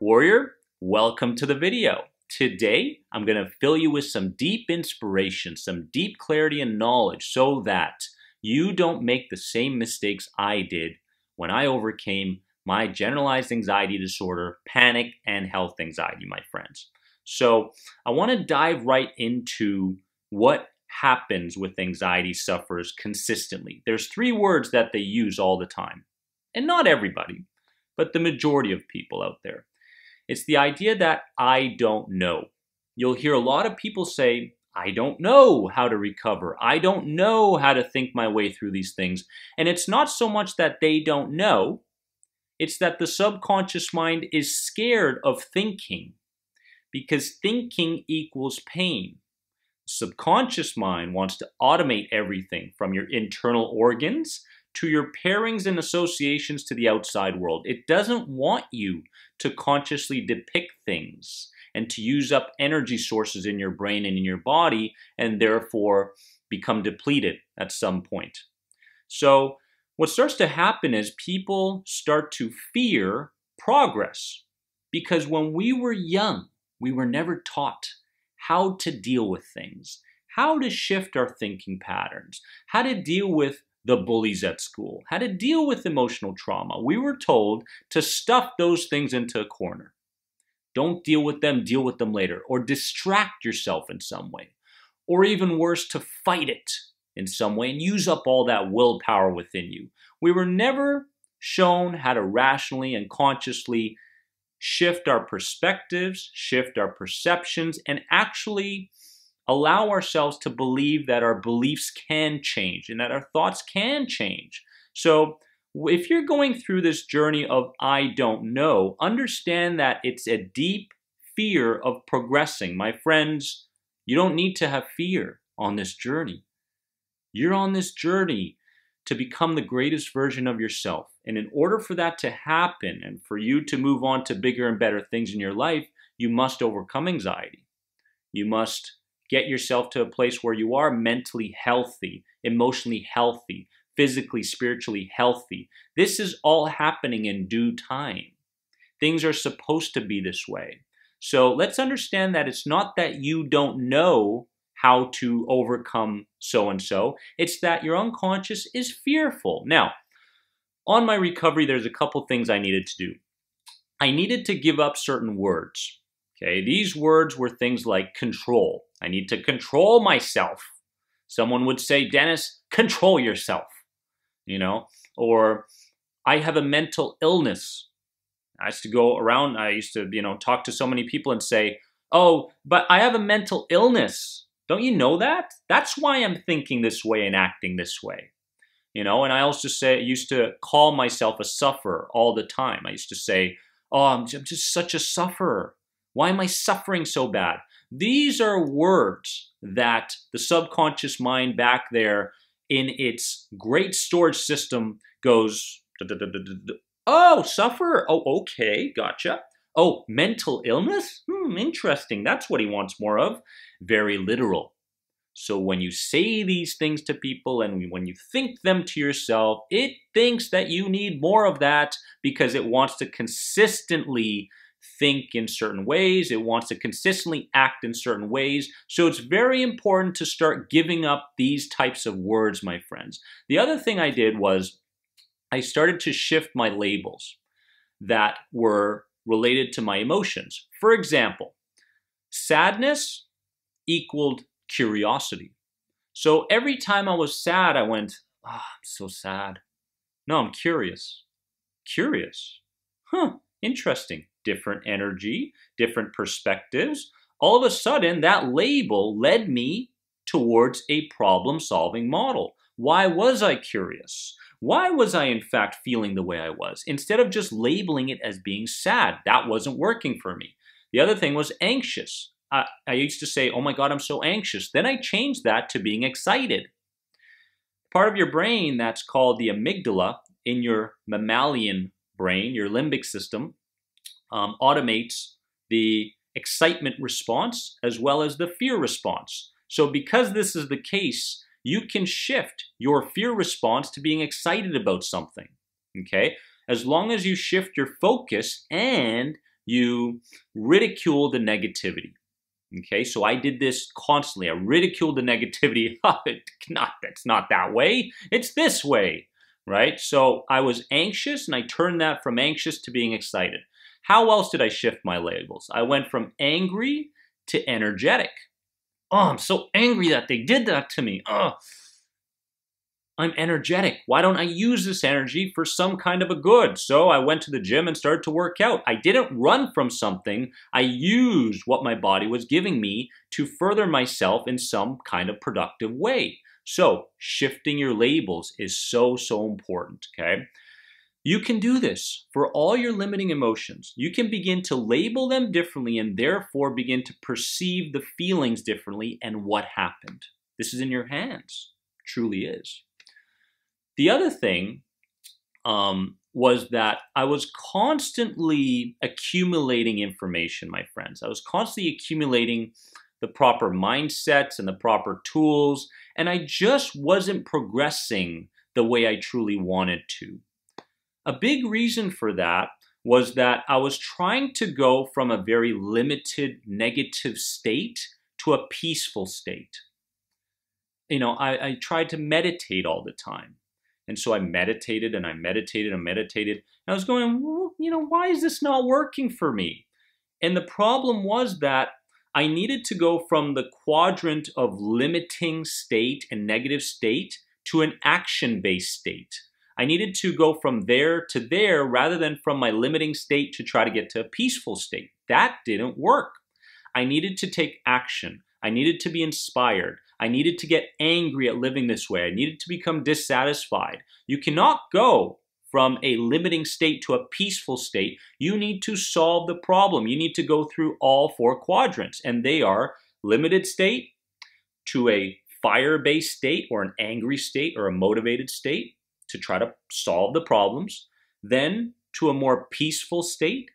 Warrior, welcome to the video. Today, I'm going to fill you with some deep inspiration, some deep clarity and knowledge so that you don't make the same mistakes I did when I overcame my generalized anxiety disorder, panic, and health anxiety, my friends. So I want to dive right into what happens with anxiety sufferers consistently. There's three words that they use all the time, and not everybody, but the majority of people out there. It's the idea that I don't know. You'll hear a lot of people say, I don't know how to recover. I don't know how to think my way through these things. And it's not so much that they don't know, it's that the subconscious mind is scared of thinking because thinking equals pain. Subconscious mind wants to automate everything from your internal organs to your pairings and associations to the outside world. It doesn't want you to consciously depict things and to use up energy sources in your brain and in your body and therefore become depleted at some point. So what starts to happen is people start to fear progress because when we were young, we were never taught how to deal with things, how to shift our thinking patterns, how to deal with the bullies at school, how to deal with emotional trauma. We were told to stuff those things into a corner. Don't deal with them later, or distract yourself in some way, or even worse, to fight it in some way and use up all that willpower within you. We were never shown how to rationally and consciously shift our perspectives, shift our perceptions, and actually allow ourselves to believe that our beliefs can change and that our thoughts can change. So if you're going through this journey of I don't know, understand that it's a deep fear of progressing. My friends, you don't need to have fear on this journey. You're on this journey to become the greatest version of yourself. And in order for that to happen and for you to move on to bigger and better things in your life, you must overcome anxiety. You must get yourself to a place where you are mentally healthy, emotionally healthy, physically, spiritually healthy. This is all happening in due time. Things are supposed to be this way. So let's understand that it's not that you don't know how to overcome so-and-so. It's that your unconscious is fearful. Now, on my recovery, there's a couple things I needed to do. I needed to give up certain words. Okay, these words were things like control. I need to control myself. Someone would say, Dennis, control yourself, or I have a mental illness. I used to talk to so many people and say, oh, but I have a mental illness. Don't you know that? That's why I'm thinking this way and acting this way. And I also used to call myself a sufferer all the time. I used to say, oh, I'm just such a sufferer. Why am I suffering so bad? These are words that the subconscious mind back there in its great storage system goes, oh, suffer. Oh, okay, gotcha. Oh, mental illness? Interesting. That's what he wants more of. Very literal. So when you say these things to people and when you think them to yourself, it thinks that you need more of that because it wants to consistently think in certain ways. It wants to consistently act in certain ways. So it's very important to start giving up these types of words, my friends. The other thing I did was I started to shift my labels that were related to my emotions. For example, sadness equaled curiosity. So every time I was sad, I went, oh, I'm so sad. No, I'm curious. Curious. Interesting. Different energy, different perspectives. All of a sudden, that label led me towards a problem-solving model. Why was I curious? Why was I, in fact, feeling the way I was? Instead of just labeling it as being sad, that wasn't working for me. The other thing was anxious. I used to say, oh my God, I'm so anxious. Then I changed that to being excited. Part of your brain that's called the amygdala in your mammalian brain, your limbic system, automates the excitement response as well as the fear response. So because this is the case, you can shift your fear response to being excited about something, okay? As long as you shift your focus and you ridicule the negativity. Okay, so I did this constantly. I ridiculed the negativity. It's not that way. It's this way, right? So I was anxious, and I turned that from anxious to being excited. How else did I shift my labels? I went from angry to energetic. Oh, I'm so angry that they did that to me. Oh, I'm energetic. Why don't I use this energy for some kind of a good? So I went to the gym and started to work out. I didn't run from something. I used what my body was giving me to further myself in some kind of productive way. So shifting your labels is so, so important, okay? You can do this for all your limiting emotions. You can begin to label them differently and therefore begin to perceive the feelings differently and what happened. This is in your hands. It truly is. The other thing was that I was constantly accumulating information, my friends. I was constantly accumulating the proper mindsets and the proper tools, and I just wasn't progressing the way I truly wanted to. A big reason for that was that I was trying to go from a very limited negative state to a peaceful state. You know, I tried to meditate all the time. And so I meditated and I meditated and meditated. And I was going, well, you know, why is this not working for me? And the problem was that I needed to go from the quadrant of limiting state and negative state to an action-based state. I needed to go from there to there rather than from my limiting state to try to get to a peaceful state. That didn't work. I needed to take action. I needed to be inspired. I needed to get angry at living this way. I needed to become dissatisfied. You cannot go from a limiting state to a peaceful state. You need to solve the problem. You need to go through all four quadrants, and they are limited state to a fire-based state or an angry state or a motivated state to try to solve the problems, then to a more peaceful state,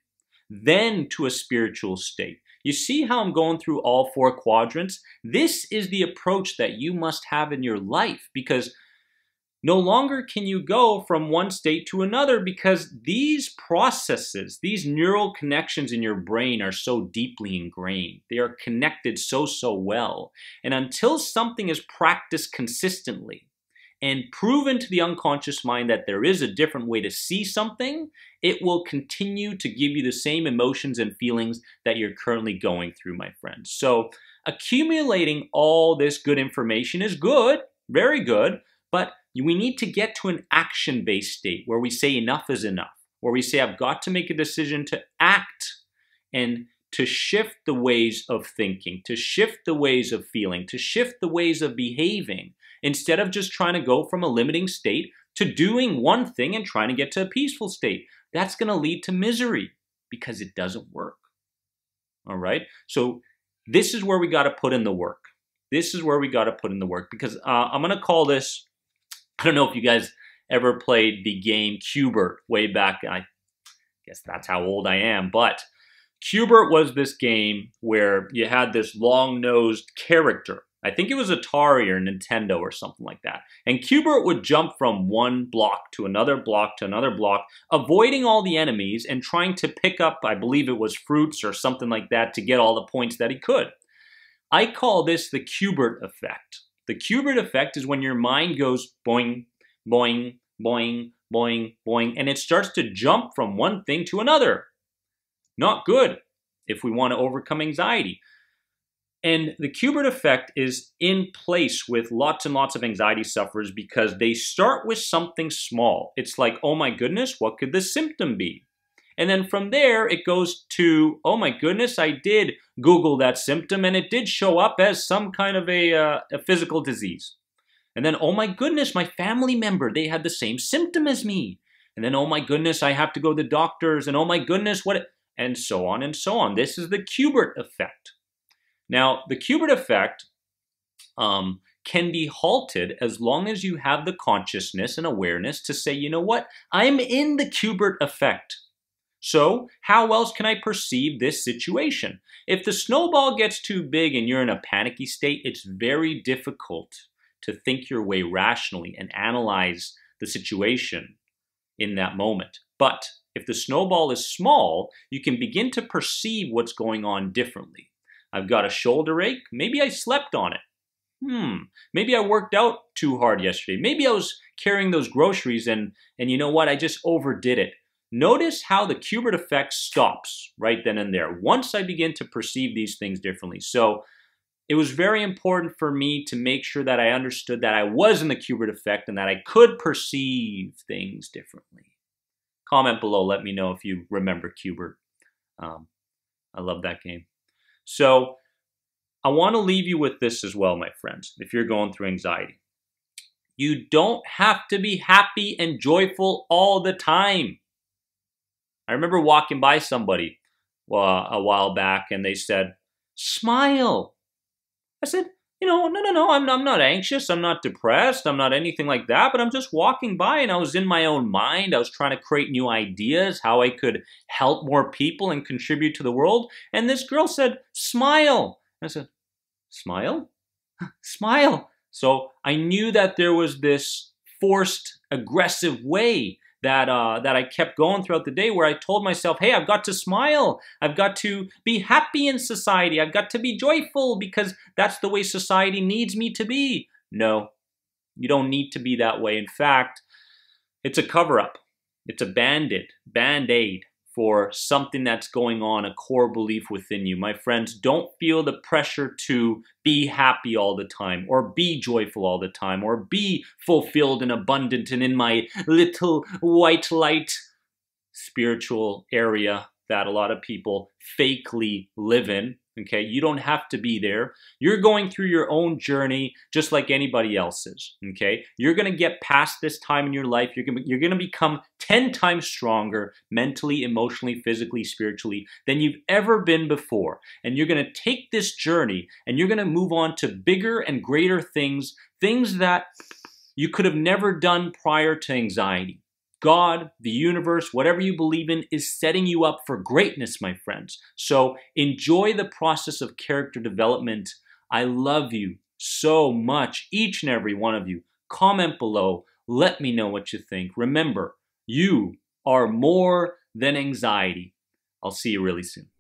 then to a spiritual state. You see how I'm going through all four quadrants? This is the approach that you must have in your life, because no longer can you go from one state to another, because these processes, these neural connections in your brain are so deeply ingrained. They are connected so, so well. And until something is practiced consistently and proven to the unconscious mind that there is a different way to see something, it will continue to give you the same emotions and feelings that you're currently going through, my friends. So accumulating all this good information is good, very good, but we need to get to an action-based state where we say enough is enough, where we say I've got to make a decision to act and to shift the ways of thinking, to shift the ways of feeling, to shift the ways of behaving, instead of just trying to go from a limiting state to doing one thing and trying to get to a peaceful state. That's going to lead to misery because it doesn't work. All right? So this is where we got to put in the work. This is where we got to put in the work, because I'm going to call this, I don't know if you guys ever played the game Q*bert way back. I guess that's how old I am, but Q*bert was this game where you had this long-nosed character. I think it was Atari or Nintendo or something like that. And Q*bert would jump from one block to another block to another block, avoiding all the enemies and trying to pick up, I believe it was fruits or something like that, to get all the points that he could. I call this the Q*bert effect. The Q*bert effect is when your mind goes boing, boing, boing, boing, boing, and it starts to jump from one thing to another. Not good if we want to overcome anxiety. And the Q*bert effect is in place with lots and lots of anxiety sufferers because they start with something small. It's like, oh my goodness, what could the symptom be? And then from there, it goes to, oh my goodness, I did Google that symptom and it did show up as some kind of a physical disease. And then, oh my goodness, my family member, they had the same symptom as me. And then, oh my goodness, I have to go to the doctors, and oh my goodness, what, and so on and so on. This is the Q*bert effect. Now, the Q*bert effect can be halted as long as you have the consciousness and awareness to say, you know what, I'm in the Q*bert effect. So how else can I perceive this situation? If the snowball gets too big and you're in a panicky state, it's very difficult to think your way rationally and analyze the situation in that moment. But if the snowball is small, you can begin to perceive what's going on differently. I've got a shoulder ache. Maybe I slept on it. Maybe I worked out too hard yesterday. Maybe I was carrying those groceries and you know what? I just overdid it. Notice how the Kubert effect stops right then and there once I begin to perceive these things differently. So it was very important for me to make sure that I understood that I was in the Kubert effect and that I could perceive things differently. Comment below, let me know if you remember Kubert. I love that game. So I want to leave you with this as well, my friends, if you're going through anxiety. You don't have to be happy and joyful all the time. I remember walking by somebody a while back and they said, smile. I said, no, I'm not anxious, I'm not depressed, I'm not anything like that, but I'm just walking by and I was in my own mind. I was trying to create new ideas, how I could help more people and contribute to the world. And this girl said, smile. I said, smile? Smile. So I knew that there was this forced, aggressive way that I kept going throughout the day where I told myself, hey, I've got to smile. I've got to be happy in society. I've got to be joyful because that's the way society needs me to be. No, you don't need to be that way. In fact, it's a cover-up. It's a band-aid for something that's going on, a core belief within you. My friends, don't feel the pressure to be happy all the time, or be joyful all the time, or be fulfilled and abundant and in my little white light spiritual area that a lot of people fakely live in. Okay, you don't have to be there. You're going through your own journey just like anybody else is. Okay, you're going to get past this time in your life. You're going to become 10 times stronger mentally, emotionally, physically, spiritually than you've ever been before. And you're going to take this journey and you're going to move on to bigger and greater things, things that you could have never done prior to anxiety. God, the universe, whatever you believe in is setting you up for greatness, my friends. So enjoy the process of character development. I love you so much, each and every one of you. Comment below. Let me know what you think. Remember, you are more than anxiety. I'll see you really soon.